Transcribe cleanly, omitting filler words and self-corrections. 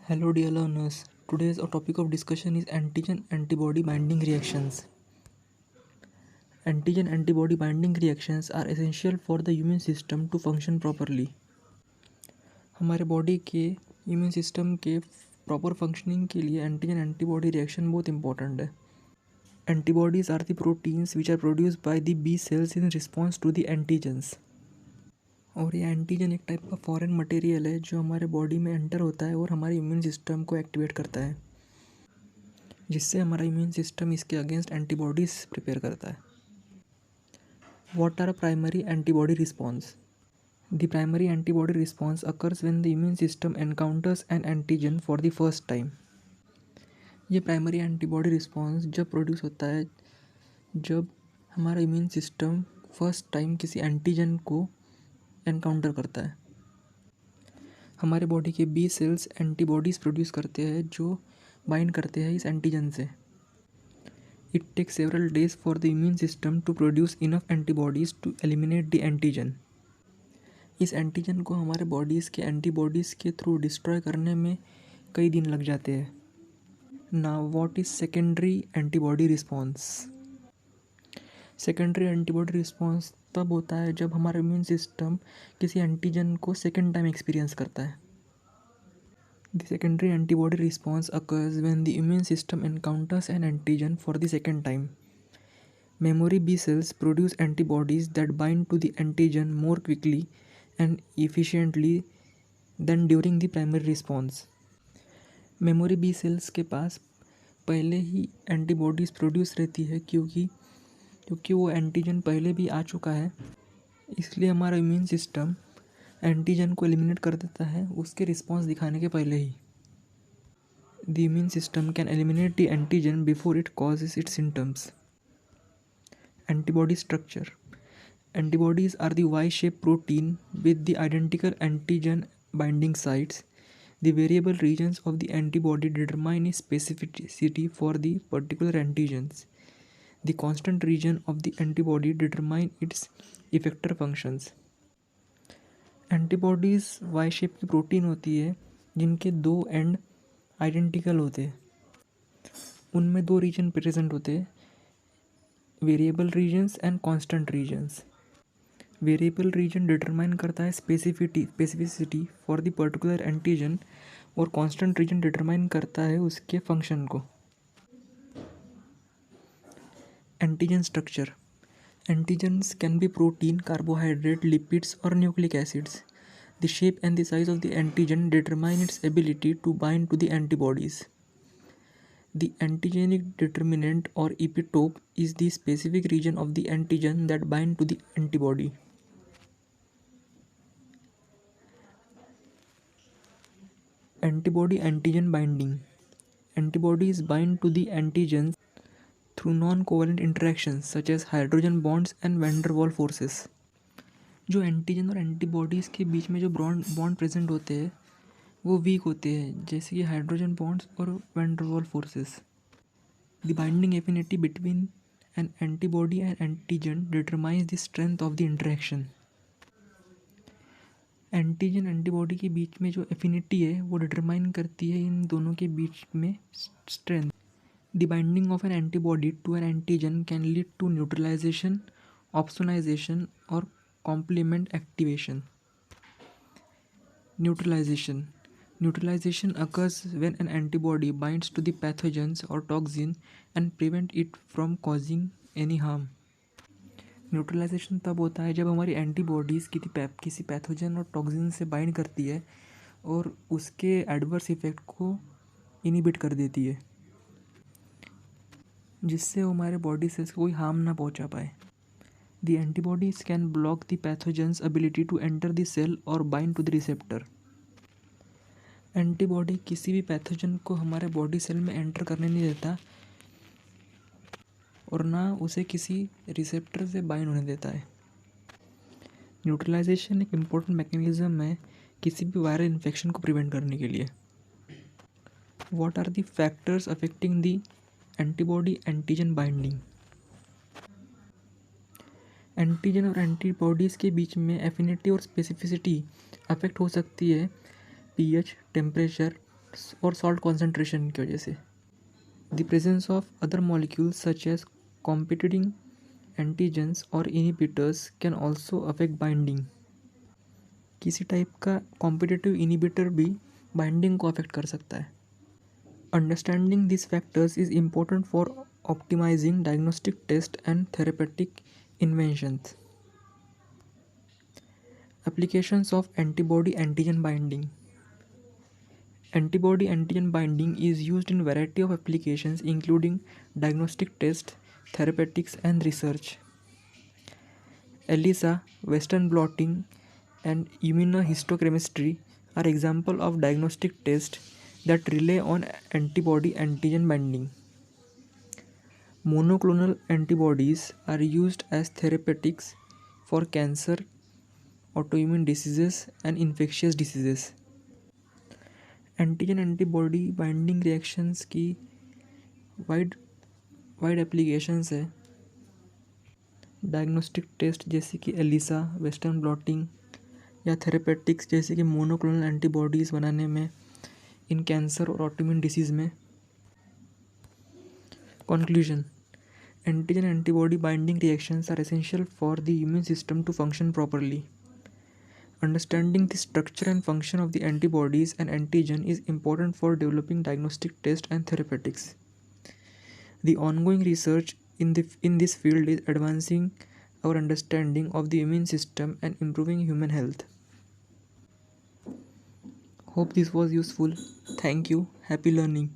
Hello, dear learners. Today's our topic of discussion is antigen antibody binding reactions. Antigen antibody binding reactions are essential for the immune system to function properly. हमारे body के immune system के proper functioning के लिए antigen antibody reaction बहुत important है. Antibodies are the proteins which are produced by the B cells in response to the antigens. और ये antigen एक टाइप का फॉरेन मटेरियल है जो हमारे बॉडी में एंटर होता है और हमारे इम्यून सिस्टम को एक्टिवेट करता है, जिससे हमारा इम्यून सिस्टम इसके अगेंस्ट एंटीबॉडीज प्रिपेयर करता है. What are a primary antibody response? The primary antibody response occurs when the immune system encounters an antigen for the first time. ये प्राइमरी एंटीबॉडी रिस्पॉन्स जब produce होता है जब हमारा immune system first time किसी antigen को encounter करता है. हमारे बॉडी के बी सेल्स एंटीबॉडीज़ प्रोड्यूस करते हैं जो बाइंड करते हैं इस एंटीजन से. It takes several days for the immune system to produce enough antibodies to eliminate the antigen. इस एंटीजन को हमारे बॉडीज़ के एंटीबॉडीज़ के थ्रू डिस्ट्रॉय करने में कई दिन लग जाते हैं. Now what is secondary antibody response? Secondary antibody response तब होता है जब हमारा इम्यून सिस्टम किसी एंटीजन को सेकेंड टाइम एक्सपीरियंस करता है. The secondary antibody response occurs when the immune system encounters an antigen for the second time. Memory B cells produce antibodies that bind to the antigen more quickly and efficiently than during the primary response. Memory B cells के पास पहले ही antibodies produce रहती है क्योंकि वो antigen पहले भी आ चुका है, इसलिए हमारा इम्यून सिस्टम एंटीजन को एलिमिनेट कर देता है उसके रिस्पॉन्स दिखाने के पहले ही. The immune system can eliminate the antigen before it causes its symptoms. Antibody structure. Antibodies are the Y shape protein with the identical antigen binding sites. The variable regions of the antibody determine its specificity for the particular antigens. The constant region of the antibody determine its effector functions. Antibodies Y shape की protein होती है जिनके दो and identical होते हैं. उनमें दो reason present होते हैं, variable regions and constant regions. Variable region determine करता है specificity for the particular antigen और कांस्टेंट रीजन डिटरमाइन करता है उसके फंक्शन को. Antigen structure. Antigens can be protein, carbohydrate, lipids, or nucleic acids. The shape and the size of the antigen determine its ability to bind to the antibodies. The antigenic determinant or epitope is the specific region of the antigen that bind to the antibody. Antibody antigen binding. Antibodies bind to the antigens through non-covalent interactions such as hydrogen bonds and van der Waals forces. जो antigen और antibodies के बीच में जो bond present होते हैं वो week होते हैं, जैसे कि हाइड्रोजन बॉन्ड्स और van der Waals forces. The binding affinity between an antibody and antigen determines the strength of the interaction. Antigen antibody के बीच में जो एफिनिटी है वो डिटरमाइन करती है इन दोनों के बीच में strength. The binding of an antibody to an antigen can lead to neutralization, opsonization, or complement activation. Neutralization. Neutralization occurs when an antibody binds to the pathogens or toxin and prevent it from causing any harm. Neutralization तब होता है जब हमारी antibodies किसी pathogen और toxin से bind करती है और उसके एडवर्स इफेक्ट को इनिबिट कर देती है, जिससे हमारे बॉडी सेल्स को कोई हार्म ना पहुंचा पाए. The antibodies can block the pathogen's ability to enter the cell और bind to the receptor. Antibody किसी भी पैथोजन को हमारे बॉडी सेल में एंटर करने नहीं देता और ना उसे किसी रिसेप्टर से बाइंड होने देता है. न्यूट्रलाइजेशन एक इम्पोर्टेंट मैकेनिज्म है किसी भी वायरल इन्फेक्शन को प्रिवेंट करने के लिए. What are the factors affecting the antibody antigen binding. Antigen और एंटीबॉडीज़ के बीच में एफिनिटी और स्पेसिफिसिटी अफेक्ट हो सकती है पीएच, टेम्परेचर, और सॉल्ट कॉन्सेंट्रेशन की वजह से। The presence of other molecules such as competing antigens और inhibitors can also affect binding. किसी टाइप का कॉम्पिटिटिव इनिबिटर भी बाइंडिंग को अफेक्ट कर सकता है। Understanding this factors is important for optimising diagnostic test and therapeutic inventions. Applications of antibody antigen binding. Antibody antigen binding is used in variety of applications including diagnostic tests, therapeutics and research. ELISA, Western blotting and immunohistochemistry are examples of diagnostic tests that rely on antibody antigen binding. Monoclonal antibodies are used as therapeutics for cancer, autoimmune diseases and infectious diseases. Antigen antibody binding reactions की wide wide applications है। Diagnostic test जैसे कि ELISA, western blotting या therapeutics जैसे कि monoclonal antibodies बनाने में in cancer और ऑटोइम्यून डिसीज़ में। Conclusion, antigen antibody binding reactions are essential for the immune system to function properly. Understanding the structure and function of the antibodies and antigen is important for developing diagnostic tests and therapeutics. The ongoing research in this field is advancing our understanding of the immune system and improving human health. Hope this was useful. Thank you. Happy learning.